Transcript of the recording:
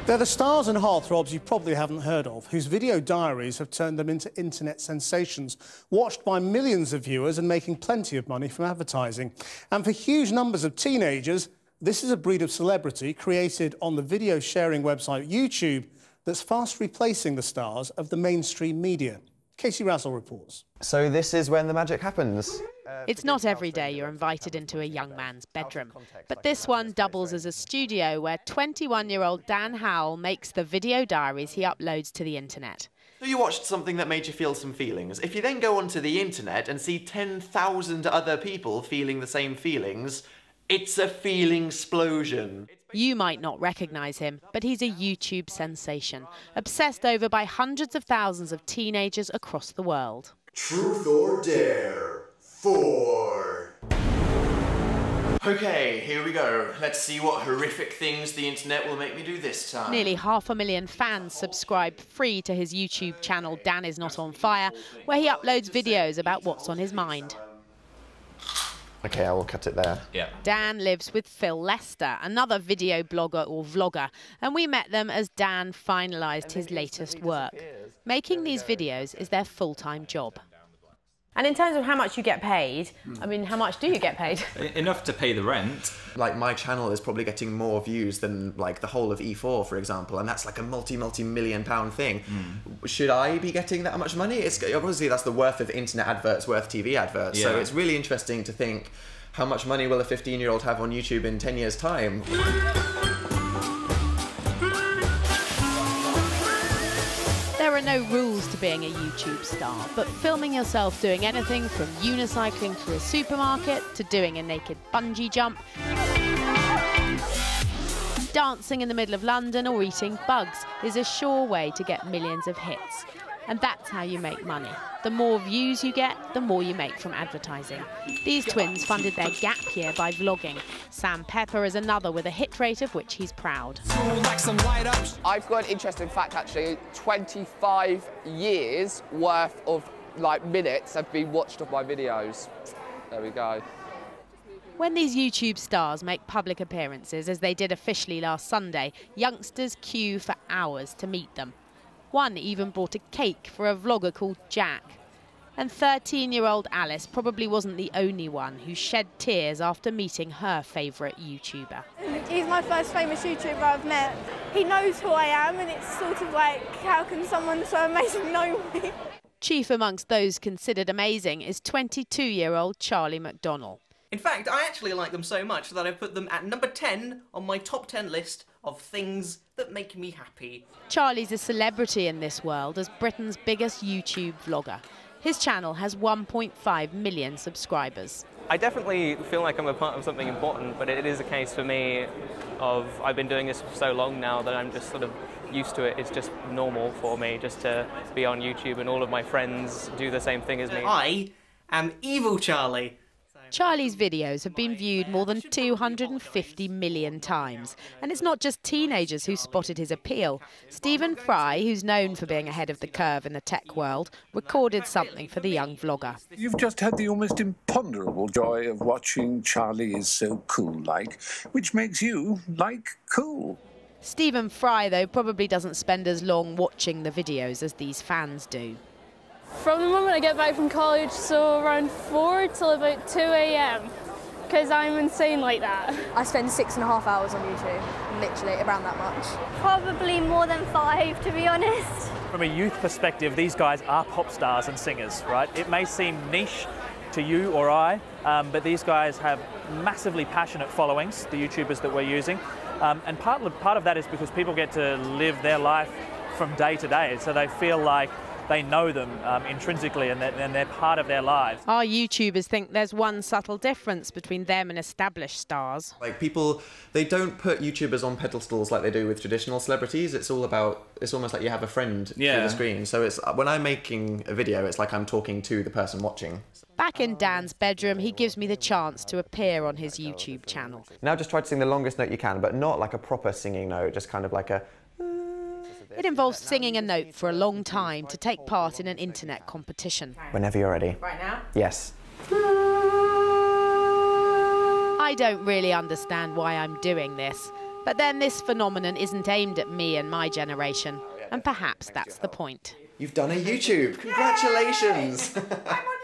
They're the stars and heartthrobs you probably haven't heard of, whose video diaries have turned them into internet sensations, watched by millions of viewers and making plenty of money from advertising. And for huge numbers of teenagers, this is a breed of celebrity created on the video sharing website YouTube that's fast replacing the stars of the mainstream media. Casey Razzle reports. So this is when the magic happens. It's not every day you're invited into a young man's bedroom, but this one doubles as a studio where 21-year-old Dan Howell makes the video diaries he uploads to the internet. So you watched something that made you feel some feelings. If you then go onto the internet and see 10,000 other people feeling the same feelings, it's a feeling explosion. You might not recognise him, but he's a YouTube sensation, obsessed over by hundreds of thousands of teenagers across the world. Truth or Dare 4. Okay, here we go. Let's see what horrific things the internet will make me do this time. Nearly 500,000 fans subscribe free to his YouTube channel Dan Is Not On Fire, where he uploads videos about what's on his mind. Okay, I will cut it there. Yeah. Dan lives with Phil Lester, another video blogger or vlogger, and we met them as Dan finalised his latest work. Making these videos is their full-time job. And in terms of how much you get paid, I mean, how much do you get paid? Enough to pay the rent. Like, my channel is probably getting more views than, like, the whole of E4, for example, and that's like a multi-million pound thing. Should I be getting that much money? It's obviously that's the worth of internet adverts, worth TV adverts. Yeah. So it's really interesting to think, how much money will a 15-year-old have on YouTube in 10 years' time? There are no rules to being a YouTube star, but filming yourself doing anything from unicycling through a supermarket to doing a naked bungee jump, dancing in the middle of London or eating bugs is a sure way to get millions of hits. And that's how you make money. The more views you get, the more you make from advertising. These twins funded their gap year by vlogging. Sam Pepper is another with a hit rate of which he's proud. I've got an interesting fact, actually. 25 years worth of minutes have been watched of my videos. There we go. When these YouTube stars make public appearances, as they did officially last Sunday, youngsters queue for hours to meet them. One even bought a cake for a vlogger called Jack. And 13-year-old Alice probably wasn't the only one who shed tears after meeting her favourite YouTuber. He's my first famous YouTuber I've met. He knows who I am, and it's sort of like, how can someone so amazing know me? Chief amongst those considered amazing is 22-year-old Charlie McDonnell. In fact, I actually like them so much that I put them at number 10 on my top 10 list of things that make me happy. Charlie's a celebrity in this world as Britain's biggest YouTube vlogger. His channel has 1.5 million subscribers. I definitely feel like I'm a part of something important, but it is a case for me of I've been doing this for so long now that I'm just sort of used to it. It's just normal for me just to be on YouTube, and all of my friends do the same thing as me. I am evil Charlie. Charlie's videos have been viewed more than 250 million times. And it's not just teenagers who spotted his appeal. Stephen Fry, who's known for being ahead of the curve in the tech world, recorded something for the young vlogger. You've just had the almost imponderable joy of watching Charlie Is So Cool-like, which makes you like cool. Stephen Fry, though, probably doesn't spend as long watching the videos as these fans do. From the moment I get back from college, so around 4 till about 2 AM, because I'm insane like that. I spend 6.5 hours on YouTube, literally around that much. Probably more than 5, to be honest. From a youth perspective, these guys are pop stars and singers, right? It may seem niche to you or I, but these guys have massively passionate followings, the YouTubers that we're using. And part of that is because people get to live their life from day to day, so they feel like they know them intrinsically and they're part of their lives. Our YouTubers think there's one subtle difference between them and established stars. Like, people, they don't put YouTubers on pedestals like they do with traditional celebrities. It's almost like you have a friend through the screen. So it's, when I'm making a video, it's like I'm talking to the person watching. Back in Dan's bedroom, he gives me the chance to appear on his YouTube channel. Now just try to sing the longest note you can, but not like a proper singing note, just kind of like a... It involves singing a note for a long time to take part in an internet competition. Whenever you're ready. Right now? Yes. I don't really understand why I'm doing this. But then this phenomenon isn't aimed at me and my generation, and perhaps that's the point. You've done a YouTube. Congratulations. I'm on